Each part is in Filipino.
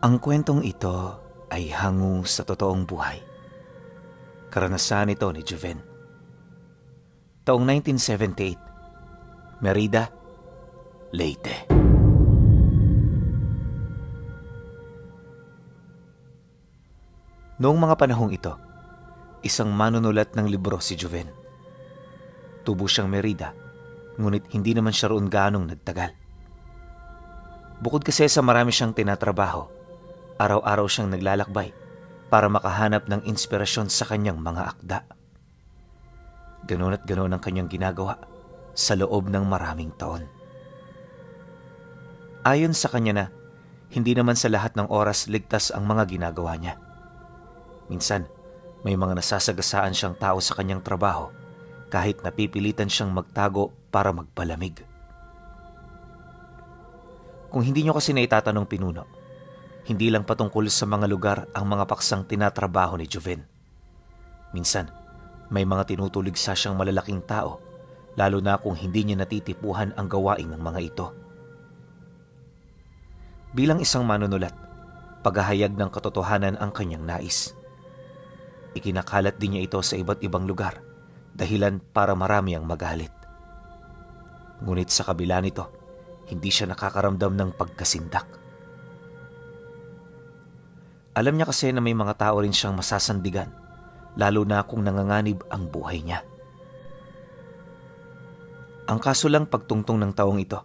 Ang kwentong ito ay hango sa totoong buhay. Karanasan ito ni Joven. Taong 1978, Merida, Leyte. Noong mga panahong ito, isang manunulat ng libro si Joven. Tubo siyang Merida, ngunit hindi naman siya roon gaanong nagtagal. Bukod kasi sa marami siyang tinatrabaho, araw-araw siyang naglalakbay para makahanap ng inspirasyon sa kanyang mga akda. Ganon at ganon ang kanyang ginagawa sa loob ng maraming taon. Ayon sa kanya na, hindi naman sa lahat ng oras ligtas ang mga ginagawa niya. Minsan, may mga nasasagasaan siyang tao sa kanyang trabaho kahit napipilitan siyang magtago para magpalamig. Kung hindi nyo kasi naitatanong pinuno, hindi lang patungkol sa mga lugar ang mga paksang tinatrabaho ni Joven. Minsan, may mga tinutuligsa siyang malalaking tao, lalo na kung hindi niya natitipuhan ang gawain ng mga ito. Bilang isang manunulat, paghahayag ng katotohanan ang kanyang nais. Ikinakalat din niya ito sa iba't ibang lugar, dahilan para marami ang magalit. Ngunit sa kabila nito, hindi siya nakakaramdam ng pagkasindak. Alam niya kasi na may mga tao rin siyang masasandigan, lalo na kung nanganganib ang buhay niya. Ang kaso lang pagtungtong ng taong ito,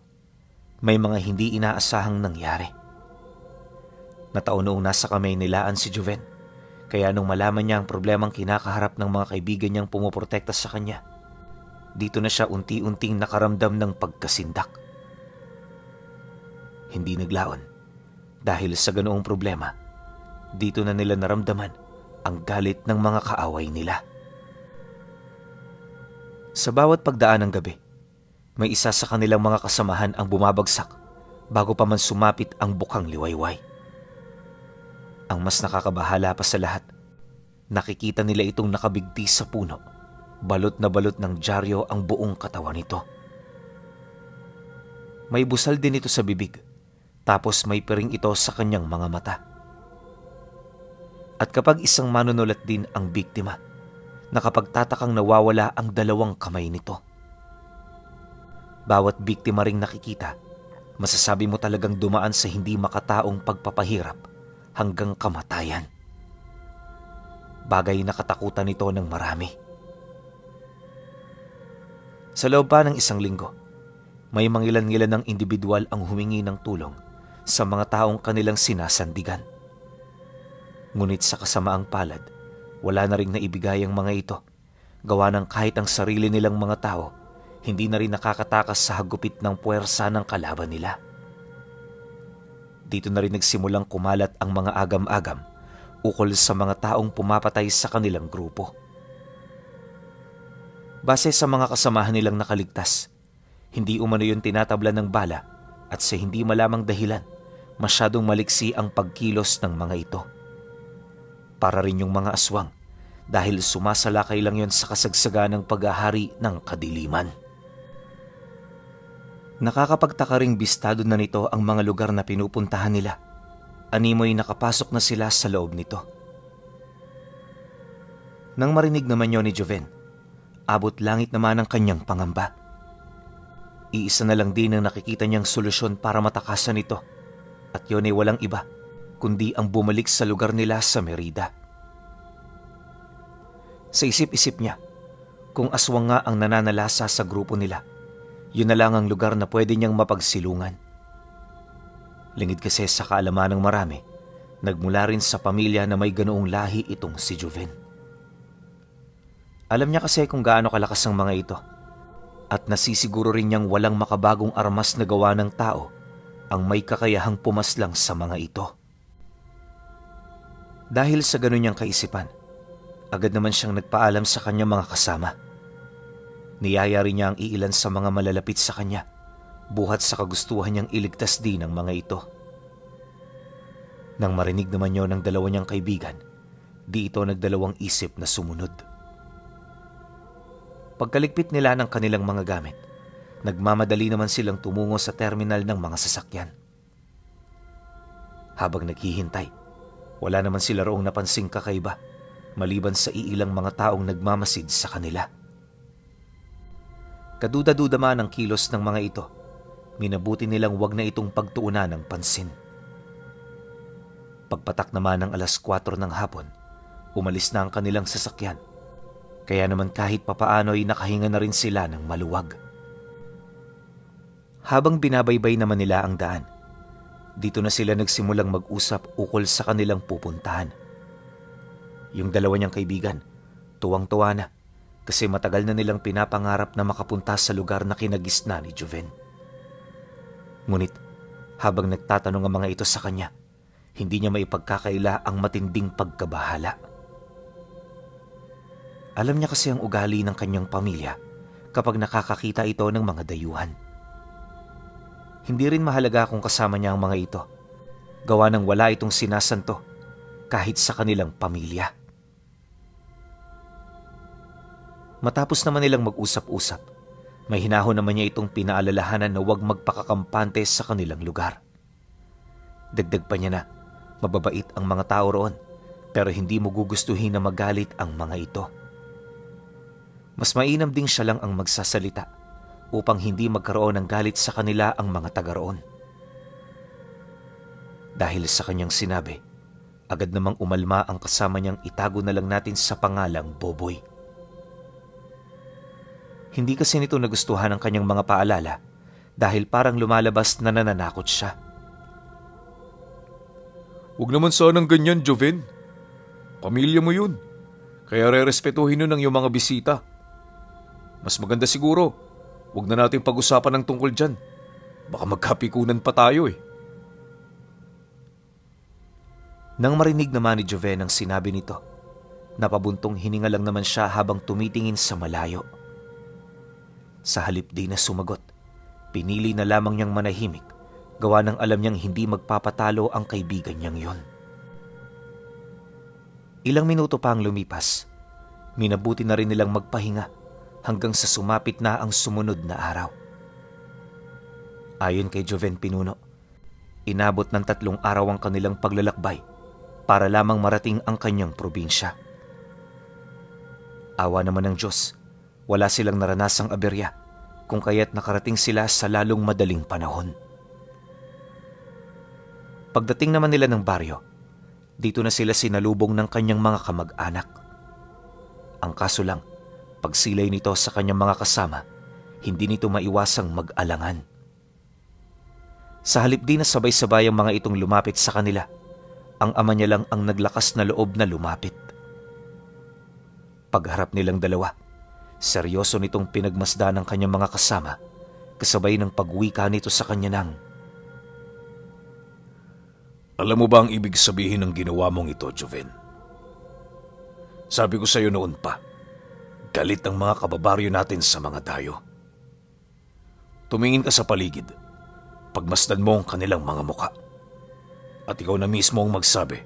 may mga hindi inaasahang nangyari. Nataon noong nasa kamay nilaan si Joven, kaya nung malaman niya ang problemang kinakaharap ng mga kaibigan niyang pumuprotekta sa kanya, dito na siya unti-unting nakaramdam ng pagkasindak. Hindi naglaon dahil sa ganoong problema, dito na nila naramdaman ang galit ng mga kaaway nila. Sa bawat pagdaan ng gabi, may isa sa kanilang mga kasamahan ang bumabagsak bago pa man sumapit ang bukang liwayway. Ang mas nakakabahala pa sa lahat, nakikita nila itong nakabigti sa puno, balot na balot ng dyaryo ang buong katawan nito. May busal din ito sa bibig, tapos may piring ito sa kanyang mga mata. At kapag isang manunulat din ang biktima, nakapagtatakang nawawala ang dalawang kamay nito. Bawat biktima ring nakikita, masasabi mo talagang dumaan sa hindi makataong pagpapahirap hanggang kamatayan. Bagay na katakutan ito ng marami. Sa loob pa ng isang linggo, may mangilan-ngilan ng individual ang humingi ng tulong sa mga taong kanilang sinasandigan. Ngunit sa kasamaang palad, wala na ring naibigay ang mga ito, gawa ng kahit ang sarili nilang mga tao, hindi na rin nakakatakas sa hagupit ng puwersa ng kalaban nila. Dito na rin nagsimulang kumalat ang mga agam-agam ukol sa mga taong pumapatay sa kanilang grupo. Base sa mga kasamahan nilang nakaligtas, hindi umano yun tinatabla ng bala at sa hindi malamang dahilan, masyadong maliksi ang pagkilos ng mga ito. Para rin yung mga aswang dahil sumasalakay lang yon sa kasagsagan ng paghahari ng kadiliman. Nakakapagtaka ring bistado na nito ang mga lugar na pinupuntahan nila. Animoy nakapasok na sila sa loob nito. Nang marinig naman yon ni Joven, abot langit naman ang kanyang pangamba. Iisa na lang din ang nakikita niyang solusyon para matakasan ito, at yon ay walang iba kundi ang bumalik sa lugar nila sa Merida. Sa isip-isip niya, kung aswang nga ang nananalasa sa grupo nila, yun na lang ang lugar na pwede niyang mapagsilungan. Lingid kasi sa kaalaman ng marami, nagmula rin sa pamilya na may ganoong lahi itong si Joven. Alam niya kasi kung gaano kalakas ang mga ito, at nasisiguro rin niyang walang makabagong armas na gawa ng tao ang may kakayahang pumaslang sa mga ito. Dahil sa ganun niyang kaisipan, agad naman siyang nagpaalam sa kanyang mga kasama. Niyaya rin niya ang iilan sa mga malalapit sa kanya, buhat sa kagustuhan niyang iligtas din ang mga ito. Nang marinig naman yon ng dalawa niyang kaibigan, di ito nagdalawang isip na sumunod. Pagkaligpit nila ng kanilang mga gamit, nagmamadali naman silang tumungo sa terminal ng mga sasakyan. Habang naghihintay, wala naman sila roong napansing kakaiba maliban sa iilang mga taong nagmamasid sa kanila. Kaduda-duda man ang kilos ng mga ito, minabuti nilang wag na itong pagtuunan ng pansin. Pagpatak naman ng 4:00 ng hapon, umalis na ang kanilang sasakyan. Kaya naman kahit papaano ay nakahinga na rin sila ng maluwag. Habang binabaybay naman nila ang daan, dito na sila nagsimulang mag-usap ukol sa kanilang pupuntahan. Yung dalawa niyang kaibigan, tuwang-tuwa na kasi matagal na nilang pinapangarap na makapunta sa lugar na kinagisna ni Joven. Ngunit habang nagtatanong ang mga ito sa kanya, hindi niya maipagkakaila ang matinding pagkabahala. Alam niya kasi ang ugali ng kanyang pamilya kapag nakakakita ito ng mga dayuhan. Hindi rin mahalaga kung kasama niya ang mga ito, gawa ng wala itong sinasanto kahit sa kanilang pamilya. Matapos naman nilang mag-usap-usap, may hinahon naman niya itong pinaalalahanan na huwag magpakakampante sa kanilang lugar. Dagdag pa niya na mababait ang mga tao roon, pero hindi mo gugustuhin na magalit ang mga ito. Mas mainam ding siya lang ang magsasalita upang hindi magkaroon ng galit sa kanila ang mga taga roon. Dahil sa kanyang sinabi, agad namang umalma ang kasama niyang itago na lang natin sa pangalang Boboy. Hindi kasi nito nagustuhan ang kanyang mga paalala dahil parang lumalabas na nananakot siya. Huwag naman sanang ganyan, Joven. Pamilya mo yun. Kaya rerespetuhin nun ang iyong mga bisita. Mas maganda siguro, huwag na natin pag-usapan ng tungkol dyan. Baka magkapikunan pa tayo eh. Nang marinig naman ni Joven ang sinabi nito, napabuntong hininga lang naman siya habang tumitingin sa malayo. Sa halip di na sumagot, pinili na lamang niyang manahimik, gawa ng alam niyang hindi magpapatalo ang kaibigan niyang yon. Ilang minuto pa ang lumipas, minabuti na rin nilang magpahinga hanggang sa sumapit na ang sumunod na araw. Ayon kay Joven Pinuno, inabot ng 3 araw ang kanilang paglalakbay para lamang marating ang kanyang probinsya. Awa naman ng Diyos, wala silang naranasang aberya kung kaya't nakarating sila sa lalong madaling panahon. Pagdating naman nila ng baryo, dito na sila sinalubong ng kanyang mga kamag-anak. Ang kaso lang, pagsilay nito sa kanyang mga kasama, hindi nito maiwasang mag-alangan. Sa halip di na sabay-sabay ang mga itong lumapit sa kanila, ang ama niya lang ang naglakas na loob na lumapit. Pagharap nilang dalawa, seryoso nitong pinagmasdan ng kanyang mga kasama, kasabay ng pagwika nito sa kanya ng, Alam mo ba ang ibig sabihin ng ginawa mong ito, Joven? Sabi ko sa iyo noon pa, galit ang mga kababaryo natin sa mga dayo. Tumingin ka sa paligid, pagmasdan mo ang kanilang mga muka. At ikaw na mismo ang magsabi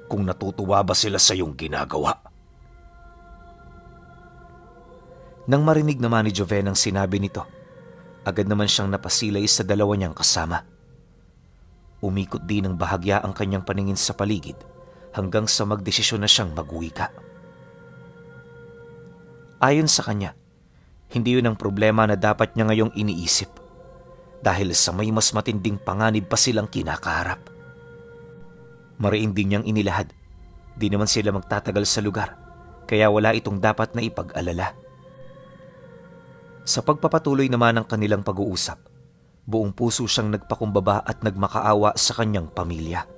kung natutuwa ba sila sa iyong ginagawa. Nang marinig naman ni Joven ang sinabi nito, agad naman siyang napasilay sa dalawa niyang kasama. Umikot din ng bahagya ang kanyang paningin sa paligid hanggang sa magdesisyon na siyang magwika. Ayon sa kanya, hindi yun ang problema na dapat niya ngayong iniisip dahil sa may mas matinding panganib pa silang kinakaharap. Mariin din niyang inilahad, di naman sila magtatagal sa lugar kaya wala itong dapat na ipag-alala. Sa pagpapatuloy naman ng kanilang pag-uusap, buong puso siyang nagpakumbaba at nagmakaawa sa kanyang pamilya.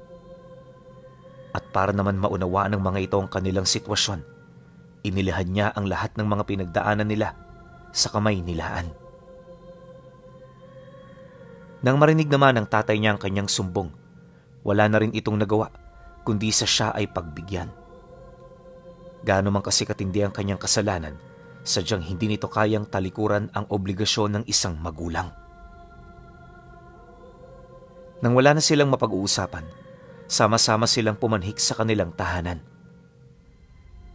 At para naman maunawaan ng mga ito ang kanilang sitwasyon, inilahad niya ang lahat ng mga pinagdaanan nila sa kamay nilaan. Nang marinig naman ng tatay niya ang kanyang sumbong, wala na rin itong nagawa kundi sa siya ay pagbigyan. Gaano man kasi katindi ang kanyang kasalanan, sadyang hindi nito kayang talikuran ang obligasyon ng isang magulang. Nang wala na silang mapag-uusapan, sama-sama silang pumanhik sa kanilang tahanan.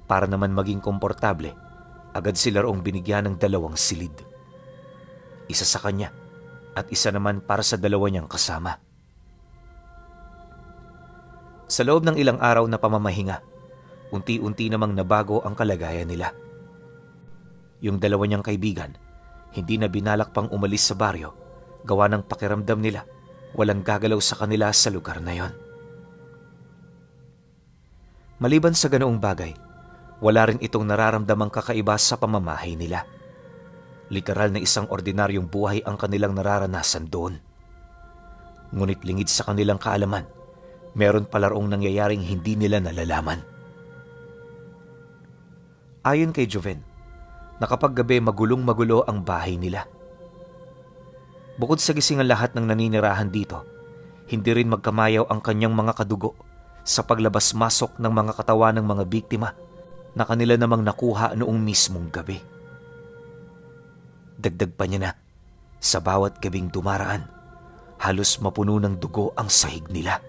Para naman maging komportable, agad sila roong binigyan ng 2 silid. Isa sa kanya at isa naman para sa 2 niyang kasama. Sa loob ng ilang araw na pamamahinga, unti-unti namang nabago ang kalagayan nila. Yung dalawa niyang kaibigan, hindi na binalak pang umalis sa baryo, gawa ng pakiramdam nila walang gagalaw sa kanila sa lugar na yon. Maliban sa ganoong bagay, wala rin itong nararamdamang kakaiba sa pamamahay nila. Literal na isang ordinaryong buhay ang kanilang nararanasan doon. Ngunit lingid sa kanilang kaalaman, meron palarong nangyayaring hindi nila nalalaman. Ayon kay Joven, na kapag gabi magulong-magulo ang bahay nila. Bukod sa gising ang lahat ng naninirahan dito, hindi rin magkamayaw ang kanyang mga kadugo sa paglabas-masok ng mga katawan ng mga biktima na kanila namang nakuha noong mismong gabi. Dagdag pa niya na, sa bawat gabing dumaraan, halos mapuno ng dugo ang sahig nila.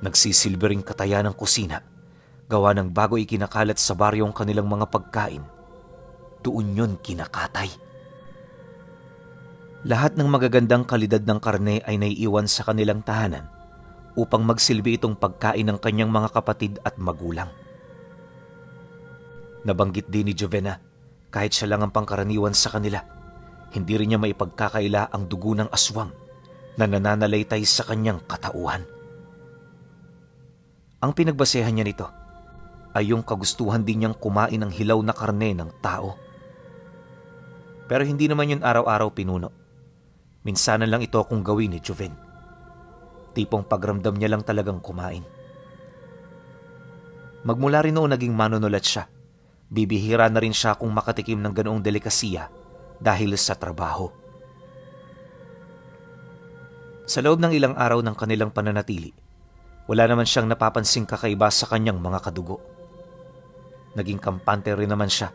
Nagsisilbering kataya ng kusina, gawa ng bago ikinakalat sa baryo ang kanilang mga pagkain, doon yun kinakatay. Lahat ng magagandang kalidad ng karne ay naiiwan sa kanilang tahanan upang magsilbi itong pagkain ng kanyang mga kapatid at magulang. Nabanggit din ni Jovena, kahit siya lang ang pangkaraniwan sa kanila, hindi rin niya maipagkakaila ang dugo ng aswang na nananalaytay sa kanyang katauhan. Ang pinagbasehan niya nito ay yung kagustuhan din niyang kumain ng hilaw na karne ng tao. Pero hindi naman yun araw-araw pinuno. Minsanan lang ito kung gawin ni Joven. Tipong pagramdam niya lang talagang kumain. Magmula rin noong naging manunulat siya, bibihira na rin siya kung makatikim ng ganoong delikasiya dahil sa trabaho. Sa loob ng ilang araw ng kanilang pananatili, wala naman siyang napapansing kakaiba sa kanyang mga kadugo. Naging kampante rin naman siya,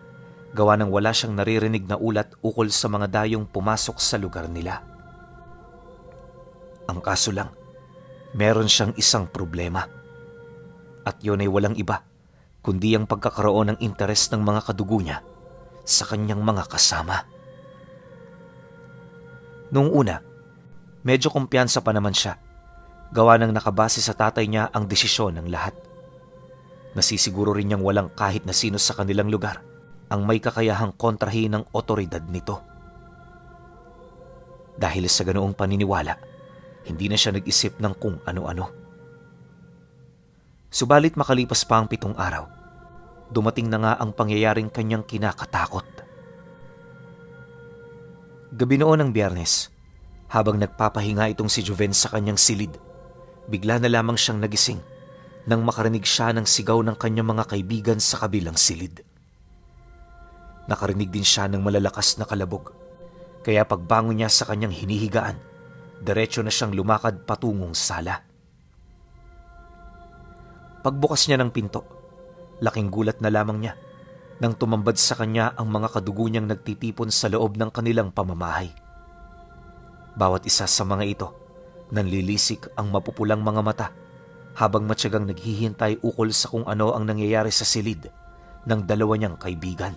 gawa ng wala siyang naririnig na ulat ukol sa mga dayong pumasok sa lugar nila. Ang kaso lang, meron siyang isang problema. At yun ay walang iba, kundi ang pagkakaroon ng interes ng mga kadugo niya sa kanyang mga kasama. Noong una, medyo kumpiyansa pa naman siya, gawa ng nakabase sa tatay niya ang desisyon ng lahat. Nasisiguro rin niyang walang kahit na sino sa kanilang lugar ang may kakayahang kontrahin ng otoridad nito. Dahil sa ganoong paniniwala, hindi na siya nag-isip ng kung ano-ano. Subalit makalipas pa ang 7 araw, dumating na nga ang pangyayaring kanyang kinakatakot. Gabi noon ng Biyernes, habang nagpapahinga itong si Joven sa kanyang silid, bigla na lamang siyang nagising nang makarinig siya ng sigaw ng kanyang mga kaibigan sa kabilang silid. Nakarinig din siya ng malalakas na kalabog, kaya pagbangon niya sa kanyang hinihigaan, diretso na siyang lumakad patungong sala. Pagbukas niya ng pinto, laking gulat na lamang niya nang tumambad sa kanya ang mga kadugo niyang nagtitipon sa loob ng kanilang pamamahay. Bawat isa sa mga ito, nanlilisik ang mapupulang mga mata habang matyagang naghihintay ukol sa kung ano ang nangyayari sa silid ng dalawa niyang kaibigan.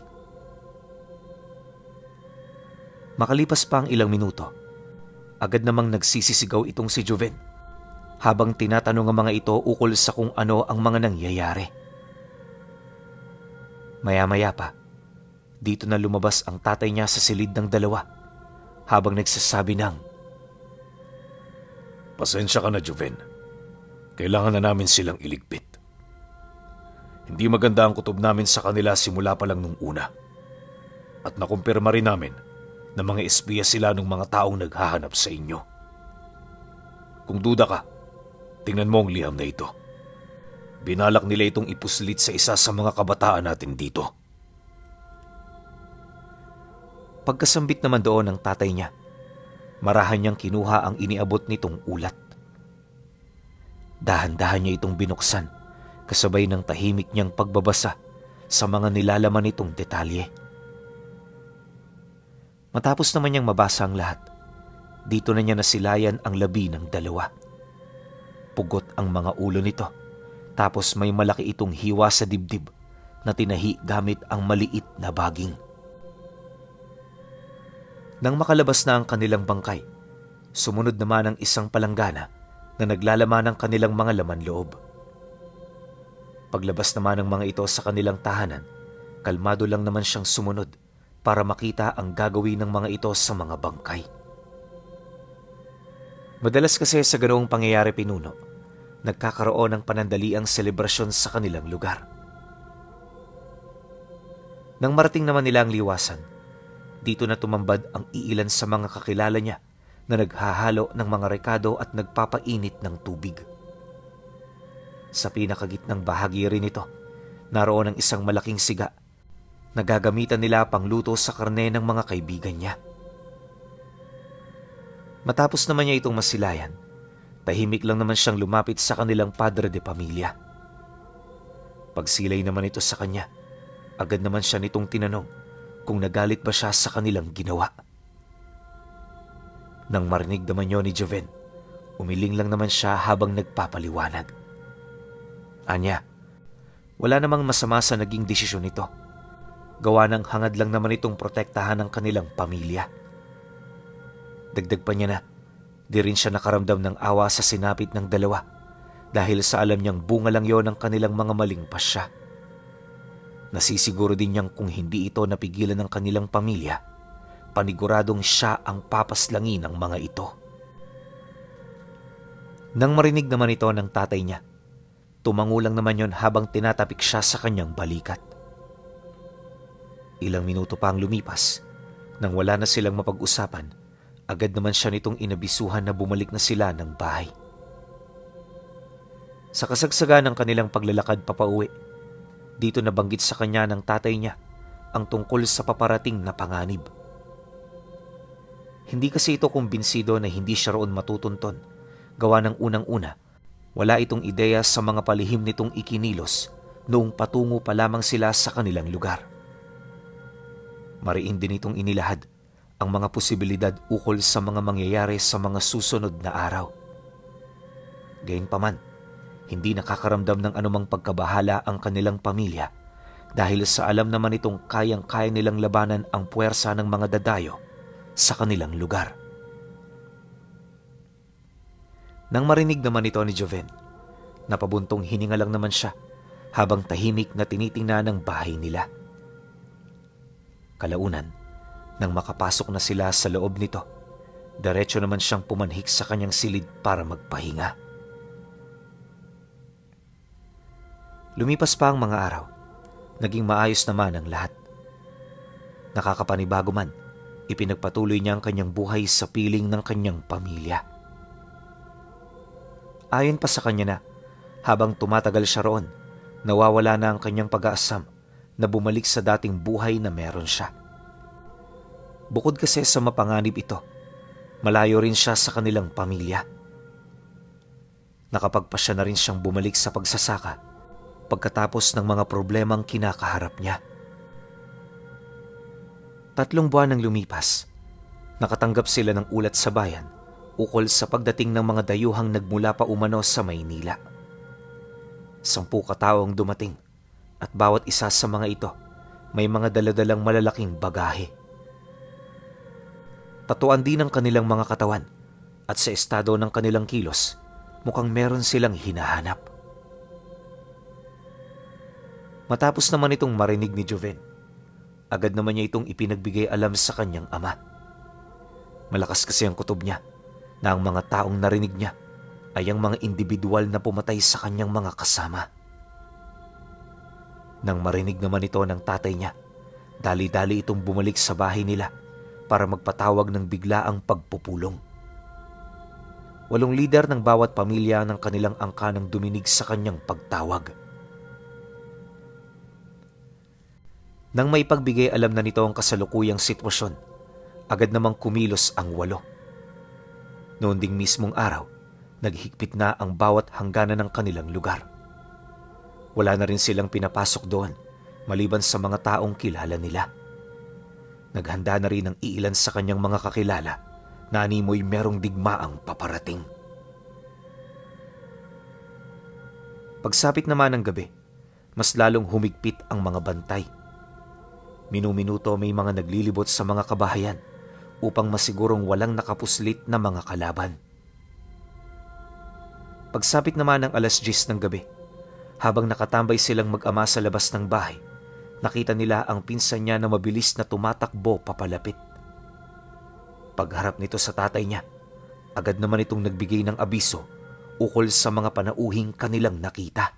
Makalipas pa ang ilang minuto, agad namang nagsisisigaw itong si Joven habang tinatanong ang mga ito ukol sa kung ano ang mga nangyayari. Maya-maya pa, dito na lumabas ang tatay niya sa silid ng dalawa habang nagsasabi ng, "Pasensya ka na, Joven. Kailangan na namin silang iligpit. Hindi maganda ang kutob namin sa kanila simula pa lang nung una. At nakumpirma rin namin na mga espiya sila ng mga taong naghahanap sa inyo. Kung duda ka, tingnan mo ang liham na ito. Binalak nila itong ipuslit sa isa sa mga kabataan natin dito." Pagkasambit naman doon ng tatay niya, marahan niyang kinuha ang iniabot nitong ulat. Dahan-dahan niya itong binuksan, kasabay ng tahimik niyang pagbabasa sa mga nilalaman nitong detalye. Matapos naman niyang mabasa ang lahat, dito na niya nasilayan ang labi ng dalawa. Pugot ang mga ulo nito, tapos may malaki itong hiwa sa dibdib na tinahi gamit ang maliit na baging. Nang makalabas na ang kanilang bangkay, sumunod naman ang isang palanggana na naglalaman ng kanilang mga laman loob. Paglabas naman ng mga ito sa kanilang tahanan, kalmado lang naman siyang sumunod para makita ang gagawin ng mga ito sa mga bangkay. Madalas kasi sa ganoong pangyayari, Pinuno, nagkakaroon ng panandaliang selebrasyon sa kanilang lugar. Nang marating naman nila ang liwasan, dito na tumambad ang iilan sa mga kakilala niya na naghahalo ng mga rekado at nagpapainit ng tubig. Sa pinakagitnang bahagi rin ito, naroon ang isang malaking siga na gagamitan nila pangluto sa karne ng mga kaibigan niya. Matapos naman niya itong masilayan, tahimik lang naman siyang lumapit sa kanilang padre de pamilya. Pagsilay naman ito sa kanya, agad naman siya nitong tinanong kung nagalit ba siya sa kanilang ginawa. Nang marinig naman yun ni Joven, umiling lang naman siya habang nagpapaliwanag. Anya, wala namang masama sa naging desisyon nito. Gawa ng hangad lang naman itong protektahan ng kanilang pamilya. Dagdag pa niya na, di rin siya nakaramdam ng awa sa sinapit ng dalawa dahil sa alam niyang bunga lang yon ng kanilang mga maling pasya. Nasisiguro din niyang kung hindi ito napigilan ng kanilang pamilya, paniguradong siya ang papaslangin ng mga ito. Nang marinig naman ito ng tatay niya, tumango lang naman yon habang tinatapik siya sa kanyang balikat. Ilang minuto pa ang lumipas, nang wala na silang mapag-usapan, agad naman siya nitong inabisuhan na bumalik na sila ng bahay. Sa kasagsagan ng kanilang paglalakad papauwi, dito nabanggit sa kanya ng tatay niya ang tungkol sa paparating na panganib. Hindi kasi ito kumbinsido na hindi siya roon matutunton. Gawa ng unang-una, wala itong ideya sa mga palihim nitong ikinilos noong patungo pa lamang sila sa kanilang lugar. Mariin din itong inilahad ang mga posibilidad ukol sa mga mangyayari sa mga susunod na araw. Gayunpaman, hindi nakakaramdam ng anumang pagkabahala ang kanilang pamilya dahil sa alam naman itong kayang-kaya nilang labanan ang puwersa ng mga dadayo sa kanilang lugar. Nang marinig naman ito ni Joven, napabuntong hininga lang naman siya habang tahimik na tinitingnan ang bahay nila. Kalaunan, nang makapasok na sila sa loob nito, diretso naman siyang pumanhik sa kanyang silid para magpahinga. Lumipas pa ang mga araw, naging maayos naman ang lahat. Nakakapanibago man, ipinagpatuloy niya ang kanyang buhay sa piling ng kanyang pamilya. Ayon pa sa kanya na, habang tumatagal siya roon, nawawala na ang kanyang pag-aasam na bumalik sa dating buhay na meron siya. Bukod kasi sa mapanganib ito, malayo rin siya sa kanilang pamilya. Nakapagpasya na rin siyang bumalik sa pagsasaka pagkatapos ng mga problemang kinakaharap niya. 3 buwan nang lumipas, nakatanggap sila ng ulat sa bayan ukol sa pagdating ng mga dayuhang nagmula pa umano sa Maynila. 10 katao ang dumating at bawat isa sa mga ito may mga daladalang malalaking bagahe. Tatuan din ang kanilang mga katawan at sa estado ng kanilang kilos, mukhang meron silang hinahanap. Matapos naman itong marinig ni Joven, agad naman niya itong ipinagbigay alam sa kanyang ama. Malakas kasi ang kutob niya na ang mga taong narinig niya ay ang mga individual na pumatay sa kanyang mga kasama. Nang marinig naman ito ng tatay niya, dali-dali itong bumalik sa bahay nila para magpatawag ng biglaang pagpupulong. 8 lider ng bawat pamilya ng kanilang angkanang duminig sa kanyang pagtawag. Nang may pagbigay alam na nito ang kasalukuyang sitwasyon, agad namang kumilos ang 8. Noon ding mismong araw, naghigpit na ang bawat hangganan ng kanilang lugar. Wala na rin silang pinapasok doon, maliban sa mga taong kilala nila. Naghanda na rin ang iilan sa kanyang mga kakilala na animoy merong digmaang paparating. Pagsapit naman ng gabi, mas lalong humigpit ang mga bantay. Minuminuto may mga naglilibot sa mga kabahayan upang masigurong walang nakapuslit na mga kalaban. Pagsapit naman ng 10:00 ng gabi, habang nakatambay silang mag-ama sa labas ng bahay, nakita nila ang pinsan niya na mabilis na tumatakbo papalapit. Pagharap nito sa tatay niya, agad naman itong nagbigay ng abiso ukol sa mga panauhing kanilang nakita.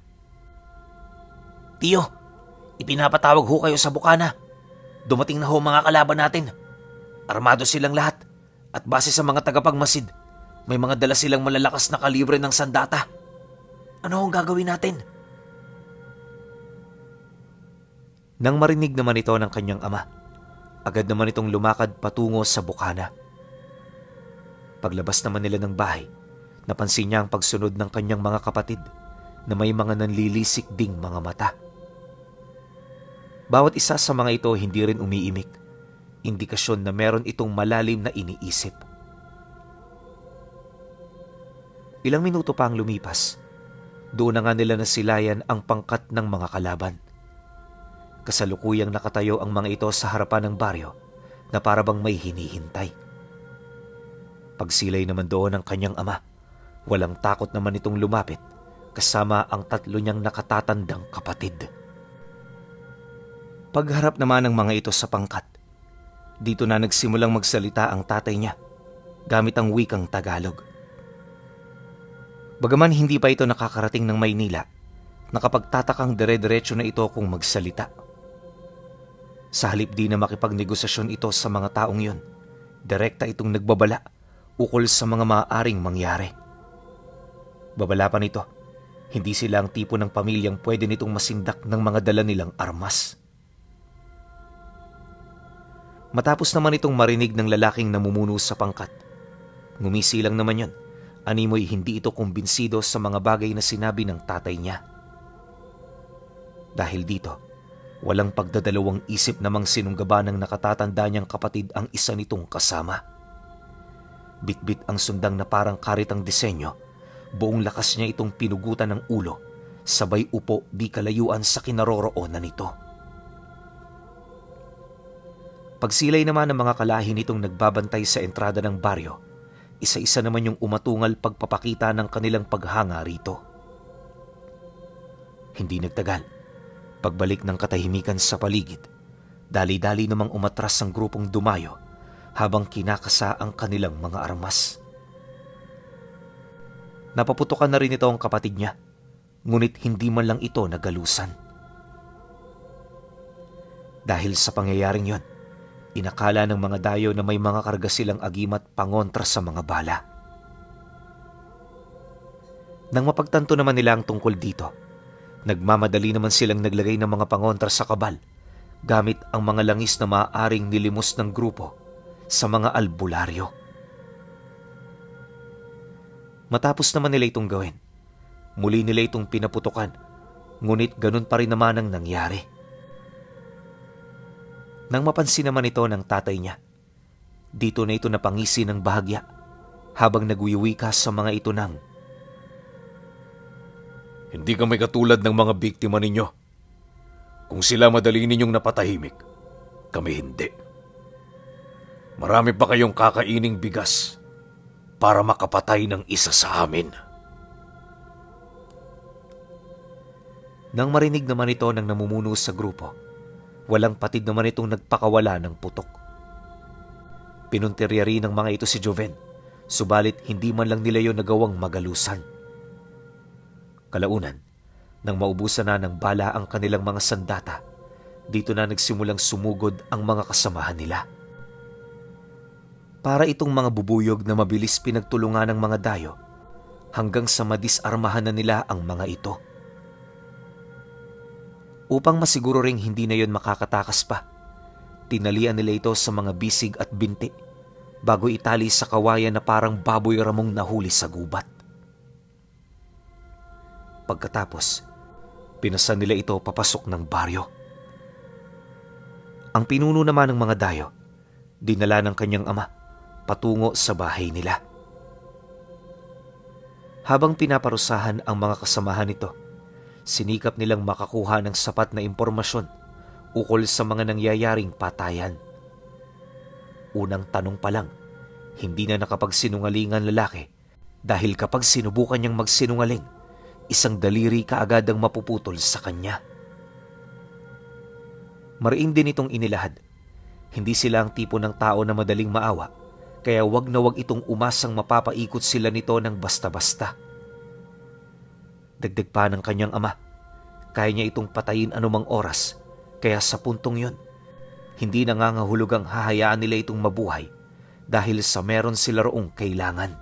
Tiyo, ipinapatawag ho kayo sa bukana. Dumating na ho mga kalaban natin. Armado silang lahat at base sa mga tagapagmasid, may mga dala silang malalakas na kalibre ng sandata. Ano ang gagawin natin? Nang marinig naman ito ng kanyang ama, agad naman itong lumakad patungo sa bukana. Paglabas naman nila ng bahay, napansin niya ang pagsunod ng kanyang mga kapatid na may mga nanlilisik ding mga mata. Bawat isa sa mga ito hindi rin umiimik, indikasyon na meron itong malalim na iniisip. Ilang minuto pa ang lumipas, doon na nga nila nasilayan ang pangkat ng mga kalaban. Kasalukuyang nakatayo ang mga ito sa harapan ng baryo na parabang may hinihintay. Pagsilay naman doon ng kanyang ama, walang takot naman itong lumapit kasama ang 3 niyang nakatatandang kapatid. Pagharap naman ng mga ito sa pangkat, dito na nagsimulang magsalita ang tatay niya gamit ang wikang Tagalog. Bagaman hindi pa ito nakakarating ng Maynila, nakapagtatakang dire-diretso na ito kung magsalita. Sa halip di na makipagnegosasyon ito sa mga taong yon, direkta itong nagbabala ukol sa mga maaaring mangyari. Babala pa nito, hindi sila ang tipo ng pamilyang pwede nitong masindak ng mga dala nilang armas. Matapos naman itong marinig ng lalaking namumuno sa pangkat, ngumisi lang naman yon. Animoy hindi ito kumbinsido sa mga bagay na sinabi ng tatay niya. Dahil dito, walang pagdadalawang isip namang sinunggaba ng nakatatanda niyang kapatid ang isa nitong kasama. Bitbit ang sundang na parang karitang disenyo, buong lakas niya itong pinugutan ng ulo, sabay upo di kalayuan sa kinaroroonan nito. Pagsilay naman ng mga kalahin nitong nagbabantay sa entrada ng baryo, isa-isa naman yung umatungal pagpapakita ng kanilang paghanga rito. Hindi nagtagal, pagbalik ng katahimikan sa paligid, dali-dali namang umatras ang grupong dumayo habang kinakasa ang kanilang mga armas. Napaputukan na rin ito ang kapatid niya, ngunit hindi man lang ito nagalusan. Dahil sa pangyayaring yon, inakala ng mga dayo na may mga karga silang agimat pangontra sa mga bala. Nang mapagtanto naman nila ang tungkol dito, nagmamadali naman silang naglagay ng mga pangontra sa kabal gamit ang mga langis na maaaring nilimos ng grupo sa mga albularyo. Matapos naman nila itong gawin, muli nila itong pinaputukan, ngunit ganun pa rin naman ang nangyari. Nang mapansin naman ito ng tatay niya, dito na ito napangisi ng bahagya habang nagwiwika sa mga ito ng, "Hindi kami katulad ng mga biktima ninyo. Kung sila madali ninyong napatahimik, kami hindi. Marami pa kayong kakaining bigas para makapatay ng isa sa amin." Nang marinig naman ito ng namumuno sa grupo, walang patid naman itong nagpakawala ng putok. Pinuntirya rin ng mga ito si Joven, subalit hindi man lang nila yon nagawang magalusan. Kalaunan, nang maubusan na ng bala ang kanilang mga sandata, dito na nagsimulang sumugod ang mga kasamahan nila. Para itong mga bubuyog na mabilis pinagtulungan ng mga dayo hanggang sa madisarmahan na nila ang mga ito. Upang masiguro ring hindi na yon makakatakas pa, tinalian nila ito sa mga bisig at binti bago itali sa kawayan na parang baboy ramong nahuli sa gubat. Pagkatapos, pinasan nila ito papasok ng baryo. Ang pinuno naman ng mga dayo, dinala ng kanyang ama patungo sa bahay nila. Habang pinaparusahan ang mga kasamahan nito, sinikap nilang makakuha ng sapat na impormasyon ukol sa mga nangyayaring patayan. Unang tanong pa lang, hindi na nakapagsinungalingan lalaki Dahil kapag sinubukan niyang magsinungaling, isang daliri kaagad ang mapuputol sa kanya. Mariin din itong inilahad. Hindi sila ang tipo ng tao na madaling maawa, kaya wag na wag itong umasang mapapaikot sila nito ng basta-basta. Dagdag pa ng kanyang ama, kaya niya itong patayin anumang oras, kaya sa puntong yon, hindi nangangahulugang hahayaan nila itong mabuhay dahil sa meron sila roong kailangan.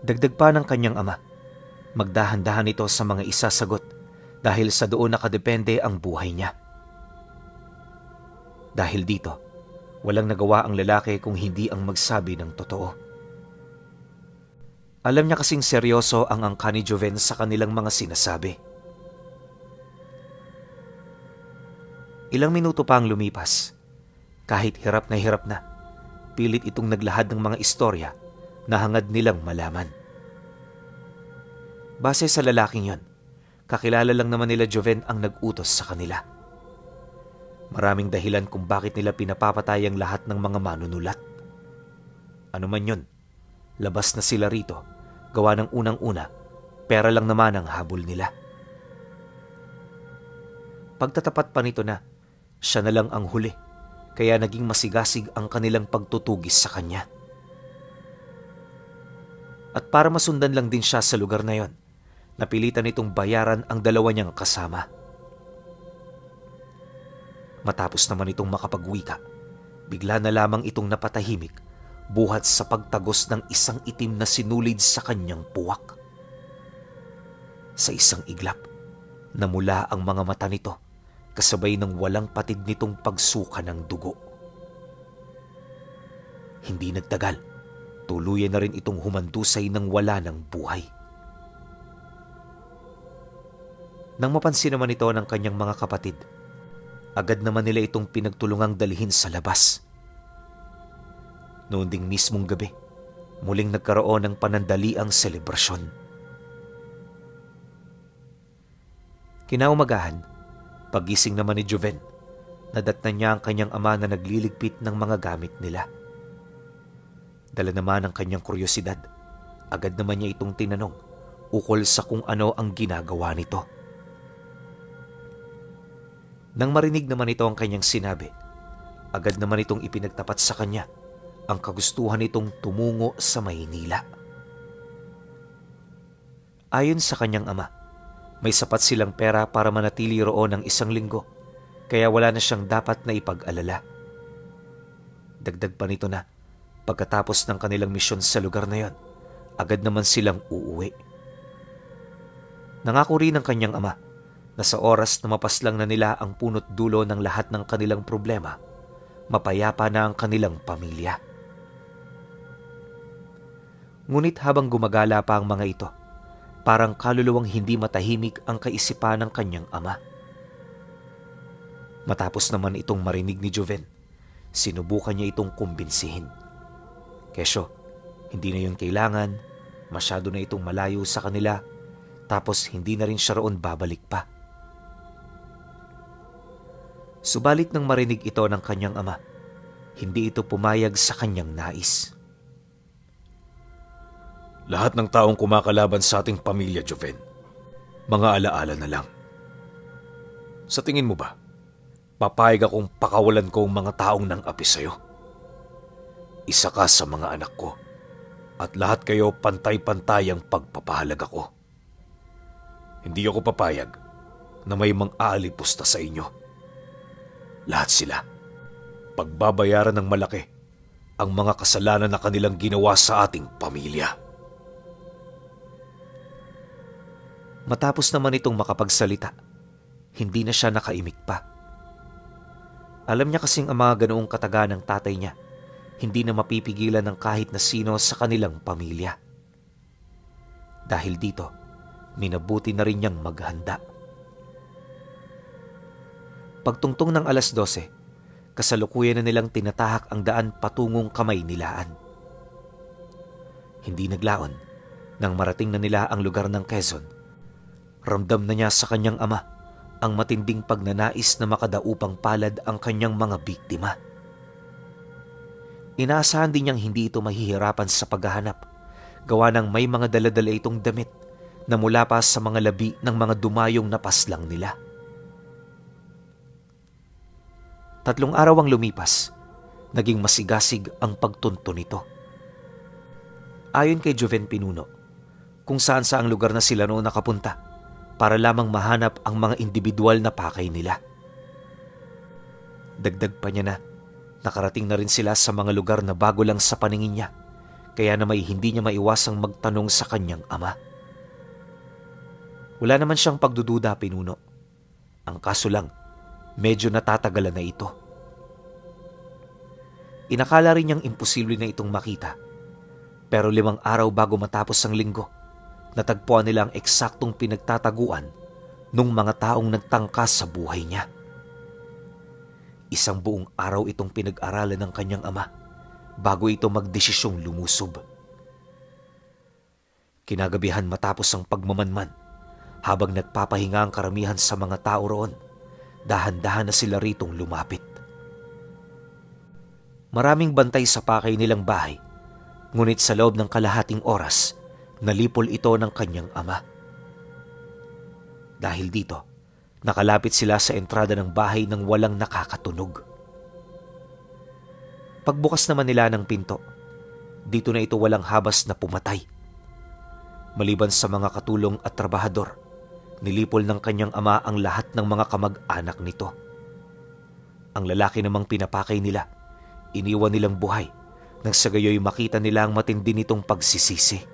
Dagdag pa ng kanyang ama, magdahan-dahan ito sa mga isasagot dahil sa doon nakadepende ang buhay niya. Dahil dito, walang nagawa ang lalaki kung hindi ang magsabi ng totoo. Alam niya kasing seryoso ang angka ni Joven sa kanilang mga sinasabi. Ilang minuto pa ang lumipas. Kahit hirap na, pilit itong naglahad ng mga istorya na hangad nilang malaman. Base sa lalaking yon, kakilala lang naman nila Joven ang nag-utos sa kanila. Maraming dahilan kung bakit nila pinapapatay ang lahat ng mga manunulat. Ano man yon, labas na sila rito, gawa ng unang-una, pera lang naman ang habol nila. Pagtatapat pa nito na, siya na lang ang huli, kaya naging masigasig ang kanilang pagtutugis sa kanya. At para masundan lang din siya sa lugar na yon, napilitan itong bayaran ang dalawa niyang kasama. Matapos naman itong makapagwika, bigla na lamang itong napatahimik buhat sa pagtagos ng isang itim na sinulid sa kanyang puwak. Sa isang iglap, namula ang mga mata nito kasabay ng walang patid nitong pagsuka ng dugo. Hindi nagtagal, tuluyan na rin itong humandusay ng wala ng buhay. Nang mapansin naman ito ng kanyang mga kapatid, agad naman nila itong pinagtulungang dalhin sa labas. Noon ding mismong gabi, muling nagkaroon ng panandaliang selebrasyon. Kinaumagahan, pagising naman ni Joven, nadatnan niya ang kanyang ama na nagliligpit ng mga gamit nila. Dala naman ang kanyang kuryosidad, agad naman niya itong tinanong ukol sa kung ano ang ginagawa nito. Nang marinig naman ito ang kanyang sinabi, agad naman itong ipinagtapat sa kanya ang kagustuhan nitong tumungo sa Maynila. Ayon sa kanyang ama, may sapat silang pera para manatili roon ng 1 linggo, kaya wala na siyang dapat na ipag-alala. Dagdag pa nito na, pagkatapos ng kanilang misyon sa lugar na yon, agad naman silang uuwi. Nangako rin ng kanyang ama na sa oras na mapaslang na nila ang punot dulo ng lahat ng kanilang problema, mapayapa na ang kanilang pamilya. Ngunit habang gumagala pa ang mga ito, parang kaluluwang hindi matahimik ang kaisipan ng kanyang ama. Matapos naman itong marinig ni Joven, sinubukan niya itong kumbinsihin. Kesyo, hindi na yun kailangan, masyado na itong malayo sa kanila, tapos hindi na rin siya roon babalik pa. Subalit nang marinig ito ng kanyang ama, hindi ito pumayag sa kanyang nais. Lahat ng taong kumakalaban sa ating pamilya, Joven, mga alaala na lang. Sa tingin mo ba, papayag akong pakawalan ko ang mga taong nang api sa'yo? Isa ka sa mga anak ko, at lahat kayo pantay-pantay ang pagpapahalaga ko. Hindi ako papayag na may mang-aalipusta sa inyo. Lahat sila, pagbabayaran ng malaki ang mga kasalanan na kanilang ginawa sa ating pamilya. Matapos naman itong makapagsalita, hindi na siya nakaimik pa. Alam niya kasing ang mga ganoong kataga ng tatay niya, hindi na mapipigilan ng kahit na sino sa kanilang pamilya. Dahil dito, minabuti na rin niyang maghanda. Pagtungtong ng 12:00, kasalukuyan na nilang tinatahak ang daan patungong Kamaynilaan. Hindi naglaon, nang marating na nila ang lugar ng Quezon, ramdam na niya sa kanyang ama ang matinding pagnanais na makadaupang palad ang kanyang mga biktima. Inaasahan din niyang hindi ito mahihirapan sa paghahanap, gawa ng may mga daladala itong damit na mula pa sa mga labi ng mga dumayong napaslang nila. 3 araw ang lumipas, naging masigasig ang pagtunto nito. Ayon kay Joven Pinuno, kung saan saang lugar na sila noon nakapunta para lamang mahanap ang mga individual na pakay nila. Dagdag pa niya na nakarating na rin sila sa mga lugar na bago lang sa paningin niya, kaya na may hindi niya maiwasang magtanong sa kanyang ama. Wala naman siyang pagdududa, Pinuno. Ang kaso lang, medyo natatagalan na ito. Inakala rin niyang imposible na itong makita, pero 5 araw bago matapos ang linggo, natagpuan nila ang eksaktong pinagtataguan nung mga taong nagtangkas sa buhay niya. 1 buong araw itong pinag-aralan ng kanyang ama bago ito magdesisyong lumusob. Kinagabihan matapos ang pagmamanman, habang nagpapahinga ang karamihan sa mga tao roon, dahan-dahan na sila ritong lumapit. Maraming bantay sa pakay nilang bahay, ngunit sa loob ng kalahating oras, nalipol ito ng kanyang ama. Dahil dito, nakalapit sila sa entrada ng bahay nang walang nakakatunog. Pagbukas naman nila ng pinto, dito na ito walang habas na pumatay. Maliban sa mga katulong at trabahador, nilipol ng kanyang ama ang lahat ng mga kamag-anak nito. Ang lalaki namang pinapakay nila, iniwan nilang buhay nang sa gayoy makita nila ang matindi nitong pagsisisi.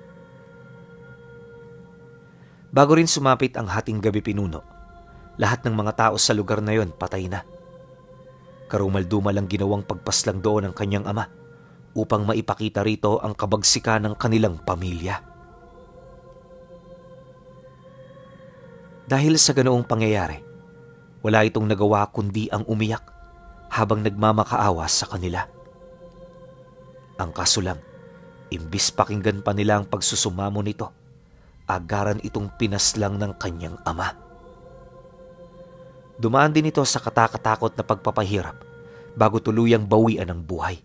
Bago rin sumapit ang hating gabi, Pinuno, lahat ng mga tao sa lugar na yon patay na. Karumal-dumal ang ginawang pagpaslang doon ng kanyang ama upang maipakita rito ang kabagsikan ng kanilang pamilya. Dahil sa ganoong pangyayari, wala itong nagawa kundi ang umiyak habang nagmamakaawa sa kanila. Ang kaso lang, imbis pakinggan pa nila ang pagsusumamo nito, agaran itong pinaslang ng kanyang ama. Dumaan din ito sa katakatakot na pagpapahirap bago tuluyang bawian ang buhay.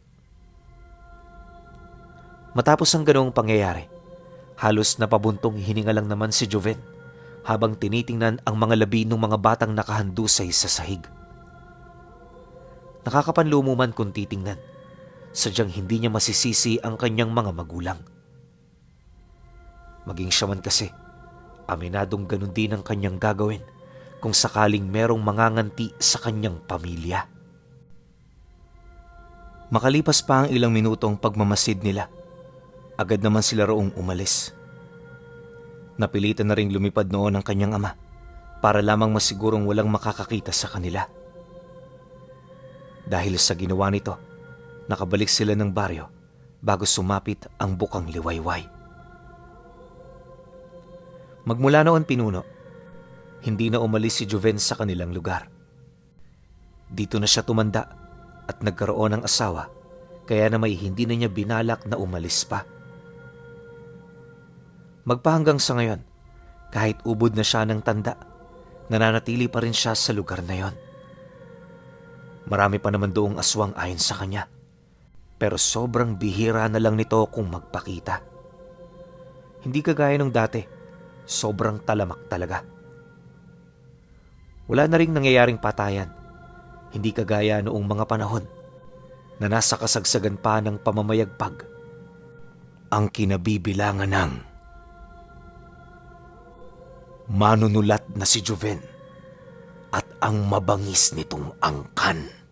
Matapos ang ganoong pangyayari, halos napabuntong hininga lang naman si Joven habang tinitingnan ang mga labi ng mga batang nakahandusay sa sahig. Nakakapanlumo man kung titingnan, sadyang hindi niya masisisi ang kanyang mga magulang. Maging siya man kasi, aminadong ganun din ang kanyang gagawin kung sakaling merong manganganti sa kanyang pamilya. Makalipas pa ang ilang minutong pagmamasid nila, agad naman sila roong umalis. Napilitan na ring lumipad noon ang kanyang ama para lamang masigurong walang makakakita sa kanila. Dahil sa ginawa nito, nakabalik sila ng baryo bago sumapit ang bukang liwayway. Magmula noon, Pinuno, hindi na umalis si Joven sa kanilang lugar. Dito na siya tumanda at nagkaroon ng asawa, kaya na may hindi na niya binalak na umalis pa. Magpahanggang sa ngayon, kahit ubod na siya ng tanda, nananatili pa rin siya sa lugar na yon. Marami pa naman doong aswang ayon sa kanya, pero sobrang bihira na lang nito kung magpakita. Hindi kagaya nung dati, sobrang talamak talaga. Wala na ring nangyayaring patayan, hindi kagaya noong mga panahon na nasa kasagsagan pa ng pamamayagpag ang kinabibilangan ng manunulat na si Joven at ang mabangis nitong angkan.